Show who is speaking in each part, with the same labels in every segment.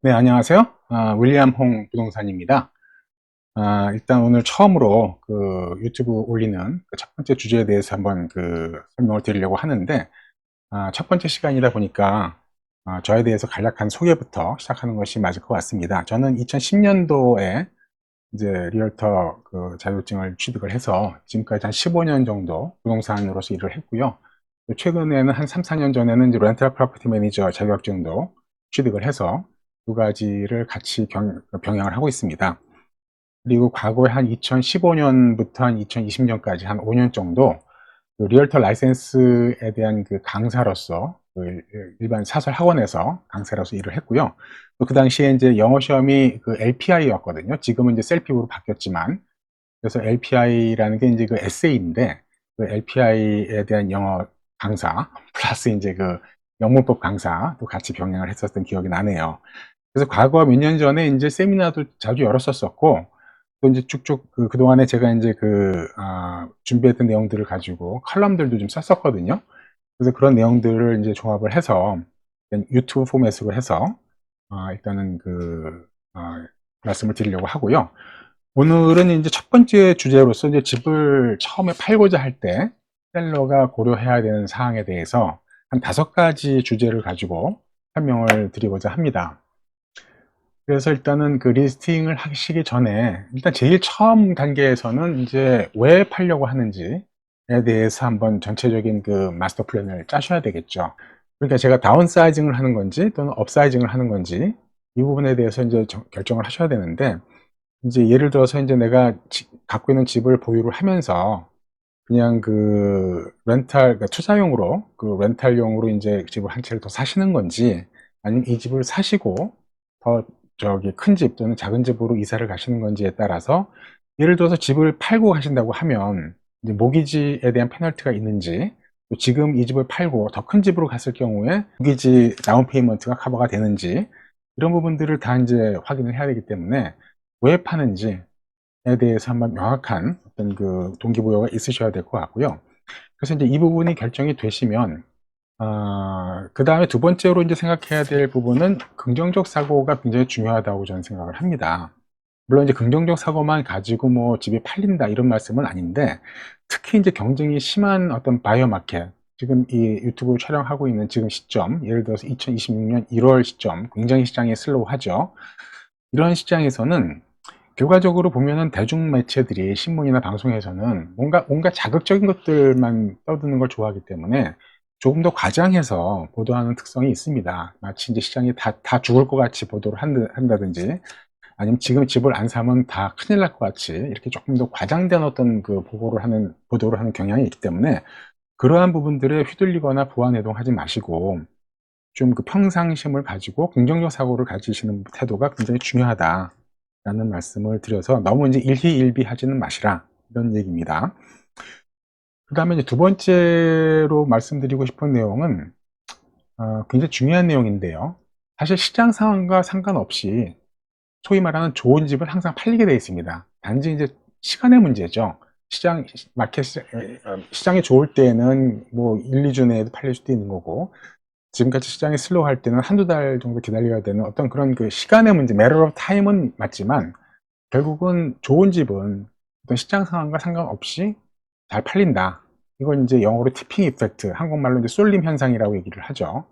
Speaker 1: 네, 안녕하세요. 윌리엄 홍 부동산입니다. 일단 오늘 처음으로 그 유튜브 올리는 그 첫 번째 주제에 대해서 한번 그 설명을 드리려고 하는데, 첫 번째 시간이다 보니까 저에 대해서 간략한 소개부터 시작하는 것이 맞을 것 같습니다. 저는 2010년도에 이제 리얼터 그 자격증을 취득을 해서 지금까지 한 15년 정도 부동산으로서 일을 했고요. 최근에는 한 3, 4년 전에는 이제 렌탈 프로퍼티 매니저 자격증도 취득을 해서 두 가지를 같이 병행을 하고 있습니다. 그리고 과거에 한 2015년부터 한 2020년까지 한 5년 정도 그 리얼터 라이센스에 대한 그 강사로서 그 일반 사설 학원에서 강사로서 일을 했고요. 또 그 당시에 이제 영어 시험이 그 LPI였거든요. 지금은 이제 셀피으로 바뀌었지만, 그래서 LPI라는 게 이제 그 에세이인데, 그 LPI에 대한 영어 강사 플러스 이제 그 영문법 강사도 같이 병행을 했었던 기억이 나네요. 그래서 과거 몇 년 전에 이제 세미나도 자주 열었었고, 또 이제 쭉쭉 그동안에 제가 이제 준비했던 내용들을 가지고 칼럼들도 좀 썼었거든요. 그래서 그런 내용들을 이제 종합을 해서 유튜브 포맷으로 해서 일단은 말씀을 드리려고 하고요. 오늘은 이제 첫 번째 주제로서 이제 집을 처음에 팔고자 할 때 셀러가 고려해야 되는 사항에 대해서 한 5가지 주제를 가지고 설명을 드리고자 합니다. 그래서 일단은 그 리스팅을 하시기 전에 일단 제일 처음 단계에서는 이제 왜 팔려고 하는지에 대해서 한번 전체적인 그 마스터 플랜을 짜셔야 되겠죠. 그러니까 제가 다운사이징을 하는 건지 또는 업사이징을 하는 건지 이 부분에 대해서 이제 결정을 하셔야 되는데, 이제 예를 들어서 이제 내가 갖고 있는 집을 보유를 하면서 그냥 그 렌탈, 그러니까 투자용으로 그 렌탈용으로 이제 집을 한 채를 더 사시는 건지, 아니면 이 집을 사시고 더 저기 큰 집 또는 작은 집으로 이사를 가시는 건지에 따라서, 예를 들어서 집을 팔고 가신다고 하면 이제 모기지에 대한 페널티가 있는지, 또 지금 이 집을 팔고 더 큰 집으로 갔을 경우에 모기지 다운 페이먼트가 커버가 되는지, 이런 부분들을 다 이제 확인을 해야 되기 때문에 왜 파는지에 대해서 한번 명확한 어떤 그 동기부여가 있으셔야 될 것 같고요. 그래서 이제 이 부분이 결정이 되시면, 그 다음에 두 번째로 이제 생각해야 될 부분은 긍정적 사고가 굉장히 중요하다고 저는 생각을 합니다. 물론 이제 긍정적 사고만 가지고 뭐 집이 팔린다 이런 말씀은 아닌데, 특히 이제 경쟁이 심한 어떤 바이오 마켓, 지금 이 유튜브 촬영하고 있는 지금 시점, 예를 들어서 2026년 1월 시점, 굉장히 시장이 슬로우하죠. 이런 시장에서는 결과적으로 보면은 대중 매체들이 신문이나 방송에서는 뭔가 온갖 자극적인 것들만 떠드는 걸 좋아하기 때문에 조금 더 과장해서 보도하는 특성이 있습니다. 마치 이제 시장이 다 죽을 것 같이 보도를 한다든지, 아니면 지금 집을 안 사면 다 큰일 날 것 같이 이렇게 조금 더 과장된 어떤 그 보도를 하는 경향이 있기 때문에, 그러한 부분들에 휘둘리거나 보완해동하지 마시고 좀 그 평상심을 가지고 긍정적 사고를 가지시는 태도가 굉장히 중요하다라는 말씀을 드려서, 너무 이제 일희일비하지는 마시라, 이런 얘기입니다. 그 다음에 이제 두 번째로 말씀드리고 싶은 내용은 굉장히 중요한 내용인데요. 사실 시장 상황과 상관없이 소위 말하는 좋은 집은 항상 팔리게 되어 있습니다. 단지 이제 시간의 문제죠. 시장이 좋을 때는 뭐 1, 2주 내에도 팔릴 수도 있는 거고, 지금같이 시장이 슬로우할 때는 한두 달 정도 기다려야 되는 어떤 그런 그 시간의 문제, matter of time은 맞지만, 결국은 좋은 집은 어떤 시장 상황과 상관없이 잘 팔린다. 이걸 이제 영어로 티핑 이펙트, 한국말로 이제 쏠림 현상이라고 얘기를 하죠.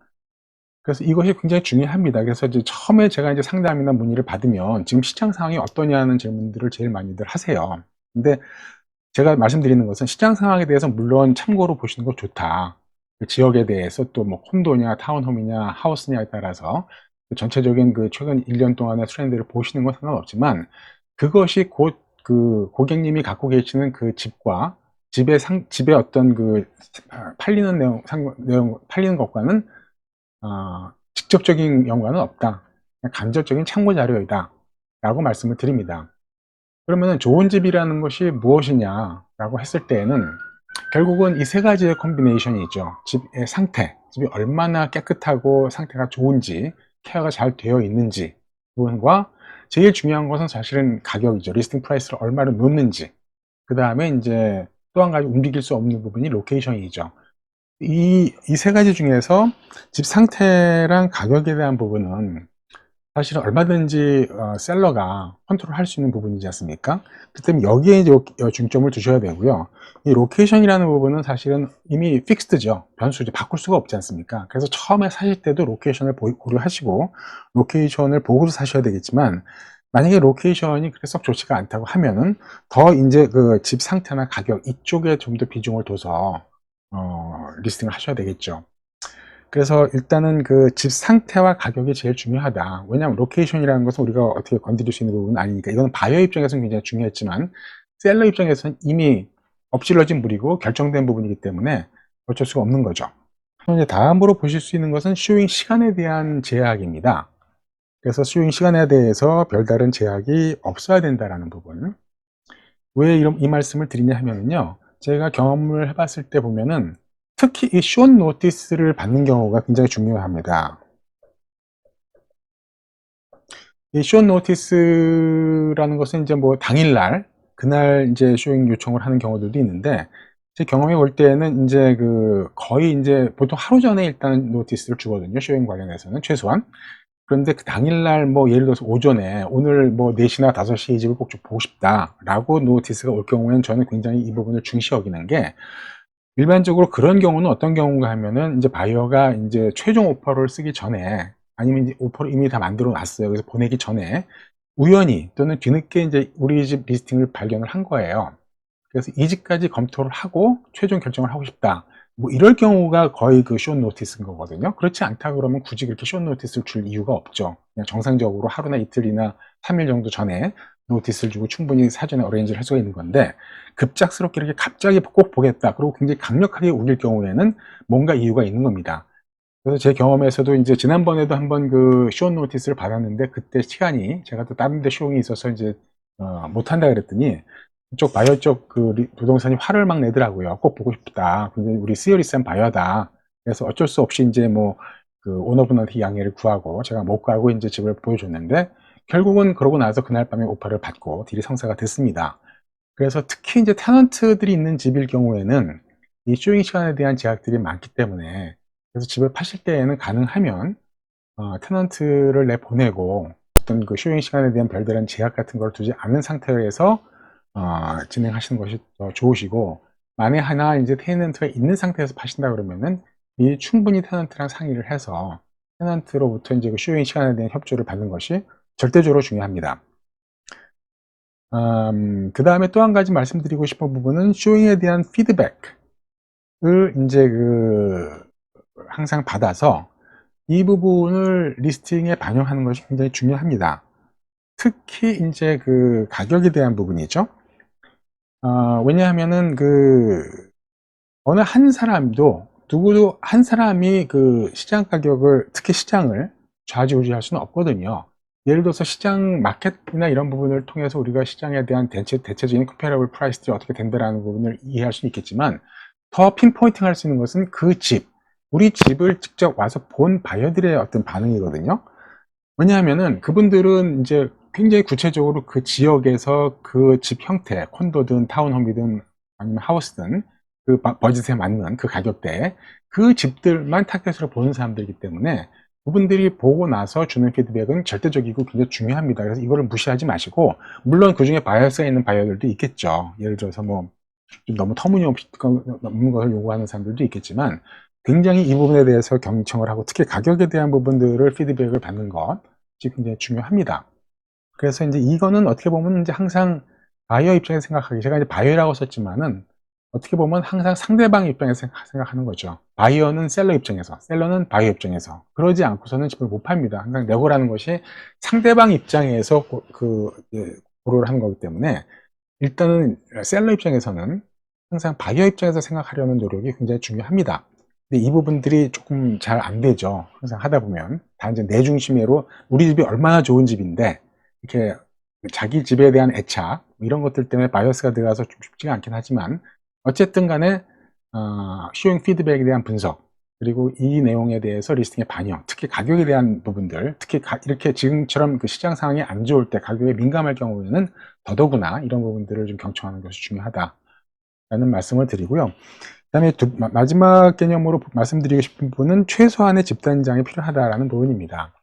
Speaker 1: 그래서 이것이 굉장히 중요합니다. 그래서 이제 처음에 제가 이제 상담이나 문의를 받으면 지금 시장 상황이 어떠냐는 질문들을 제일 많이들 하세요. 근데 제가 말씀드리는 것은, 시장 상황에 대해서 물론 참고로 보시는 거 좋다. 그 지역에 대해서 또 뭐 콘도냐, 타운홈이냐, 하우스냐에 따라서 그 전체적인 그 최근 1년 동안의 트렌드를 보시는 건 상관없지만, 그것이 곧 그 고객님이 갖고 계시는 그 집과 집의 어떤 그 팔리는 내용, 팔리는 것과는 직접적인 연관은 없다. 그냥 간접적인 참고 자료이다. 라고 말씀을 드립니다. 그러면 좋은 집이라는 것이 무엇이냐라고 했을 때에는, 결국은 이 세 가지의 콤비네이션이 있죠. 집의 상태, 집이 얼마나 깨끗하고 상태가 좋은지, 케어가 잘 되어 있는지 부분과, 제일 중요한 것은 사실은 가격이죠. 리스팅 프라이스를 얼마를 놓는지. 그 다음에 이제 또 한 가지 움직일 수 없는 부분이 로케이션이죠. 이 세 가지 중에서 집 상태랑 가격에 대한 부분은 사실은 얼마든지 셀러가 컨트롤할 수 있는 부분이지 않습니까? 그렇기 때문에 여기에 이제 중점을 두셔야 되고요. 이 로케이션이라는 부분은 사실은 이미 픽스드죠. 변수죠. 바꿀 수가 없지 않습니까? 그래서 처음에 사실 때도 로케이션을 고려하시고 로케이션을 보고서 사셔야 되겠지만, 만약에 로케이션이 그렇게 썩 좋지가 않다고 하면은 더 이제 그 집 상태나 가격 이쪽에 좀 더 비중을 둬서 리스팅을 하셔야 되겠죠. 그래서 일단은 그 집 상태와 가격이 제일 중요하다. 왜냐하면 로케이션이라는 것은 우리가 어떻게 건드릴 수 있는 부분은 아니니까. 이거는 바이어 입장에서는 굉장히 중요했지만 셀러 입장에서는 이미 엎질러진 물이고 결정된 부분이기 때문에 어쩔 수가 없는 거죠. 이제 다음으로 보실 수 있는 것은 쇼잉 시간에 대한 제약입니다. 그래서 쇼잉 시간에 대해서 별다른 제약이 없어야 된다라는 부분. 왜 이 말씀을 드리냐 하면요, 제가 경험을 해봤을 때 보면은 특히 이 숏 노티스를 받는 경우가 굉장히 중요합니다. 이 숏 노티스라는 것은 이제 뭐 당일날 그날 이제 쇼잉 요청을 하는 경우들도 있는데, 제 경험에 볼 때는 이제 그 거의 이제 보통 하루 전에 일단 노티스를 주거든요. 쇼잉 관련해서는 최소한. 그런데 그 당일날 뭐 예를 들어서 오전에 오늘 뭐 4시나 5시에 이 집을 꼭 좀 보고 싶다라고 노티스가 올 경우에는 저는 굉장히 이 부분을 중시 여기는 게, 일반적으로 그런 경우는 어떤 경우인가 하면은 이제 바이어가 이제 최종 오퍼를 쓰기 전에, 아니면 이제 오퍼를 이미 다 만들어 놨어요. 그래서 보내기 전에 우연히 또는 뒤늦게 이제 우리 집 리스팅을 발견을 한 거예요. 그래서 이 집까지 검토를 하고 최종 결정을 하고 싶다. 뭐 이럴 경우가 거의 그 숏 노티스인 거거든요. 그렇지 않다 그러면 굳이 그렇게 숏 노티스를 줄 이유가 없죠. 그냥 정상적으로 하루나 이틀이나 3일 정도 전에 노티스를 주고 충분히 사전에 어레인지를 할 수가 있는 건데, 급작스럽게 이렇게 갑자기 꼭 보겠다, 그리고 굉장히 강력하게 우길 경우에는 뭔가 이유가 있는 겁니다. 그래서 제 경험에서도 이제 지난번에도 한번 그 숏 노티스를 받았는데, 그때 시간이 제가 또 다른 데 쇼잉이 있어서 이제 못한다 그랬더니 이쪽 바이오 쪽 그 부동산이 화를 막 내더라고요. 꼭 보고 싶다. 근데 우리 시어리스한 바이오다. 그래서 어쩔 수 없이 이제 뭐 그 오너분한테 양해를 구하고 제가 못 가고 이제 집을 보여줬는데, 결국은 그러고 나서 그날 밤에 오퍼를 받고 딜이 성사가 됐습니다. 그래서 특히 이제 테넌트들이 있는 집일 경우에는 이 쇼잉 시간에 대한 제약들이 많기 때문에, 그래서 집을 파실 때에는 가능하면 테넌트를 내보내고 어떤 그 쇼잉 시간에 대한 별다른 제약 같은 걸 두지 않는 상태에서 진행하시는 것이 더 좋으시고, 만에 하나 이제 테넌트가 있는 상태에서 파신다 그러면은 이 충분히 테넌트랑 상의를 해서 테넌트로부터 이제 그 쇼잉 시간에 대한 협조를 받는 것이 절대적으로 중요합니다. 그 다음에 또 한 가지 말씀드리고 싶은 부분은 쇼잉에 대한 피드백을 이제 그 항상 받아서 이 부분을 리스팅에 반영하는 것이 굉장히 중요합니다. 특히 이제 그 가격에 대한 부분이죠. 왜냐하면은 그 어느 한 사람도, 누구도 한 사람이 그 시장 가격을, 특히 시장을 좌지우지할 수는 없거든요. 예를 들어서 시장 마켓이나 이런 부분을 통해서 우리가 시장에 대한 대체적인 컴페러블 프라이스들이 어떻게 된다라는 부분을 이해할 수는 있겠지만, 더 핀포인팅 할 수 있는 것은 그 집, 우리 집을 직접 와서 본 바이어들의 어떤 반응이거든요. 왜냐하면은 그분들은 이제 굉장히 구체적으로 그 지역에서 그 집 형태, 콘도든 타운홈이든 아니면 하우스든 그 버짓에 맞는 그 가격대에 그 집들만 타겟으로 보는 사람들이기 때문에, 그분들이 보고 나서 주는 피드백은 절대적이고 굉장히 중요합니다. 그래서 이거를 무시하지 마시고, 물론 그 중에 바이어스가 있는 바이어들도 있겠죠. 예를 들어서 뭐 좀 너무 터무니없는 것을 요구하는 사람들도 있겠지만, 굉장히 이 부분에 대해서 경청을 하고 특히 가격에 대한 부분들을 피드백을 받는 것이 굉장히 중요합니다. 그래서 이제 이거는 어떻게 보면 이제 항상 바이어 입장에서 생각하기, 제가 이제 바이어라고 썼지만은 어떻게 보면 항상 상대방 입장에서 생각하는 거죠. 바이어는 셀러 입장에서, 셀러는 바이어 입장에서. 그러지 않고서는 집을 못 팝니다. 항상 내고라는 것이 상대방 입장에서 고려를 하는 거기 때문에, 일단은 셀러 입장에서는 항상 바이어 입장에서 생각하려는 노력이 굉장히 중요합니다. 근데 이 부분들이 조금 잘 안 되죠. 항상 하다 보면 단지 내 중심으로 우리 집이 얼마나 좋은 집인데, 이렇게 자기 집에 대한 애착 이런 것들 때문에 바이어스가 들어가서 좀 쉽지가 않긴 하지만, 어쨌든 간에 쇼잉 피드백에 대한 분석, 그리고 이 내용에 대해서 리스팅의 반영, 특히 가격에 대한 부분들, 특히 이렇게 지금처럼 그 시장 상황이 안 좋을 때 가격에 민감할 경우에는 더더구나 이런 부분들을 좀 경청하는 것이 중요하다라는 말씀을 드리고요. 그 다음에 마지막 개념으로 말씀드리고 싶은 부분은 최소한의 집단장이 필요하다라는 부분입니다.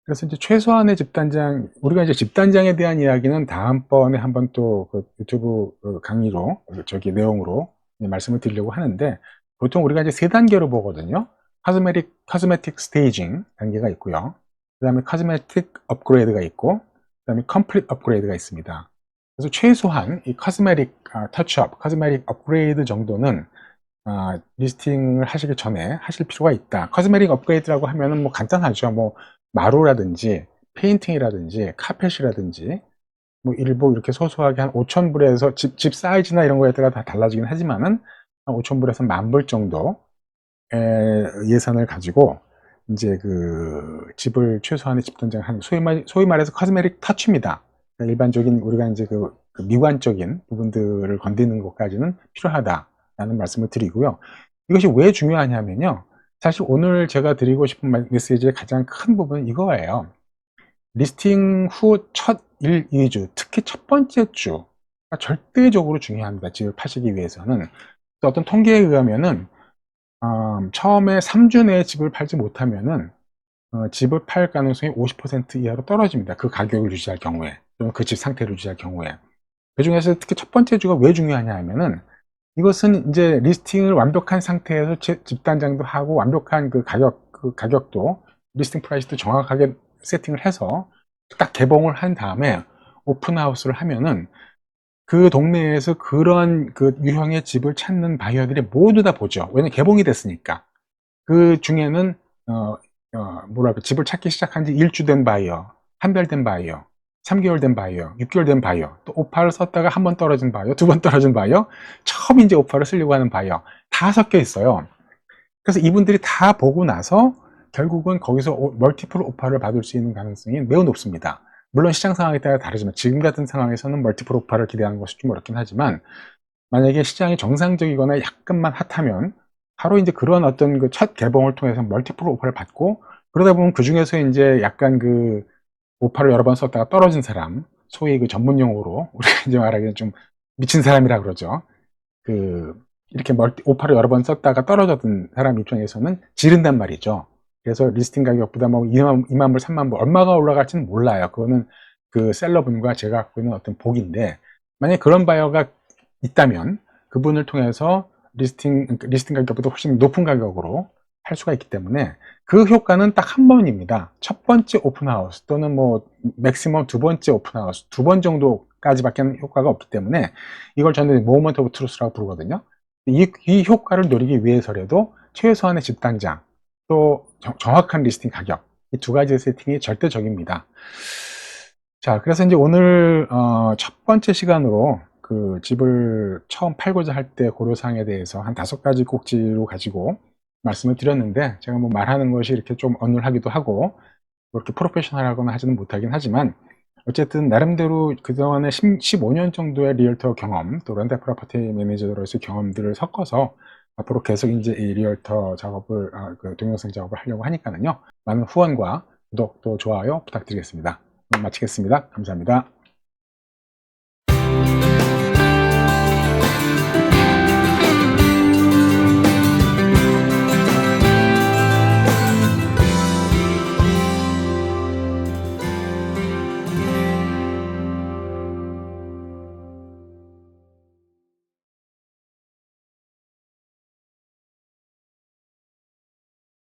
Speaker 1: 그래서 이제 최소한의 집단장, 우리가 이제 집단장에 대한 이야기는 다음번에 한번 또 그 유튜브 강의로, 저기 내용으로 말씀을 드리려고 하는데, 보통 우리가 이제 세 단계로 보거든요. 카스메틱 스테이징 단계가 있고요. 그 다음에 카스메틱 업그레이드가 있고, 그 다음에 컴플릿 업그레이드가 있습니다. 그래서 최소한 이 카스메틱 터치업, 카스메틱 업그레이드 정도는 리스팅을 하시기 전에 하실 필요가 있다. 커스메틱 업그레이드라고 하면은 뭐 간단하죠. 뭐 마루라든지 페인팅이라든지 카펫이라든지 뭐 일부 이렇게 소소하게 한 5,000불에서 집 사이즈나 이런 거에 따라 다 달라지긴 하지만은 한 5,000불에서 10,000불 정도 예산을 가지고 이제 그 집을 최소한의 집단장 하는 소위 말해서 커스메틱 터치입니다. 그러니까 일반적인 우리가 이제 그 미관적인 부분들을 건드리는 것까지는 필요하다라는 말씀을 드리고요. 이것이 왜 중요하냐면요. 사실 오늘 제가 드리고 싶은 메시지의 가장 큰 부분은 이거예요. 리스팅 후 첫 1, 2주, 특히 첫 번째 주가 절대적으로 중요합니다. 집을 파시기 위해서는. 어떤 통계에 의하면은 처음에 3주 내에 집을 팔지 못하면은 집을 팔 가능성이 50% 이하로 떨어집니다. 그 가격을 유지할 경우에, 또는 그 집 상태를 유지할 경우에. 그 중에서 특히 첫 번째 주가 왜 중요하냐 하면은, 이것은 이제 리스팅을 완벽한 상태에서 집단장도 하고 완벽한 그 가격도 리스팅 프라이스도 정확하게 세팅을 해서 딱 개봉을 한 다음에 오픈하우스를 하면은 그 동네에서 그런 그 유형의 집을 찾는 바이어들이 모두 다 보죠. 왜냐면 개봉이 됐으니까. 그 중에는 뭐랄까, 집을 찾기 시작한 지 1주 된 바이어, 한 달 된 바이어, 3개월 된 바이어, 6개월 된 바이어, 또 오파를 썼다가 한 번 떨어진 바이어, 두 번 떨어진 바이어, 처음 이제 오파를 쓰려고 하는 바이어, 다 섞여 있어요. 그래서 이분들이 다 보고 나서 결국은 거기서 멀티플 오파를 받을 수 있는 가능성이 매우 높습니다. 물론 시장 상황에 따라 다르지만 지금 같은 상황에서는 멀티플 오파를 기대하는 것이 좀 어렵긴 하지만, 만약에 시장이 정상적이거나 약간만 핫하면 바로 이제 그런 어떤 그 첫 개봉을 통해서 멀티플 오파를 받고, 그러다 보면 그 중에서 이제 약간 그 오파를 여러 번 썼다가 떨어진 사람, 소위 그 전문 용어로 우리가 이제 말하기는 좀 미친 사람이라 그러죠. 그 이렇게 오파를 여러 번 썼다가 떨어졌던 사람 입장에서는 지른단 말이죠. 그래서 리스팅 가격보다 뭐 2만 불, 3만 불 얼마가 올라갈지는 몰라요. 그거는 그 셀러분과 제가 갖고 있는 어떤 복인데, 만약에 그런 바이어가 있다면 그분을 통해서 리스팅 가격보다 훨씬 높은 가격으로 할 수가 있기 때문에 그 효과는 딱 한 번입니다. 첫 번째 오픈하우스 또는 뭐 맥시멈 두 번째 오픈하우스, 두 번 정도까지밖에 효과가 없기 때문에 이걸 저는 모먼트 오브 트루스라고 부르거든요. 이 효과를 노리기 위해서라도 최소한의 집단장, 또 정확한 리스팅 가격, 이 두 가지 세팅이 절대적입니다. 자, 그래서 이제 오늘 첫 번째 시간으로 그 집을 처음 팔고자 할 때 고려사항에 대해서 한 5가지 꼭지로 가지고 말씀을 드렸는데, 제가 뭐 말하는 것이 이렇게 좀 어눌하기도 하고 그렇게 프로페셔널하거나 하지는 못하긴 하지만, 어쨌든 나름대로 그동안에 15년 정도의 리얼터 경험, 또 렌탈 프로퍼티 매니저로서의 경험들을 섞어서 앞으로 계속 이제 이 리얼터 작업을, 그 동영상 작업을 하려고 하니까는요, 많은 후원과 구독 또 좋아요 부탁드리겠습니다. 마치겠습니다. 감사합니다.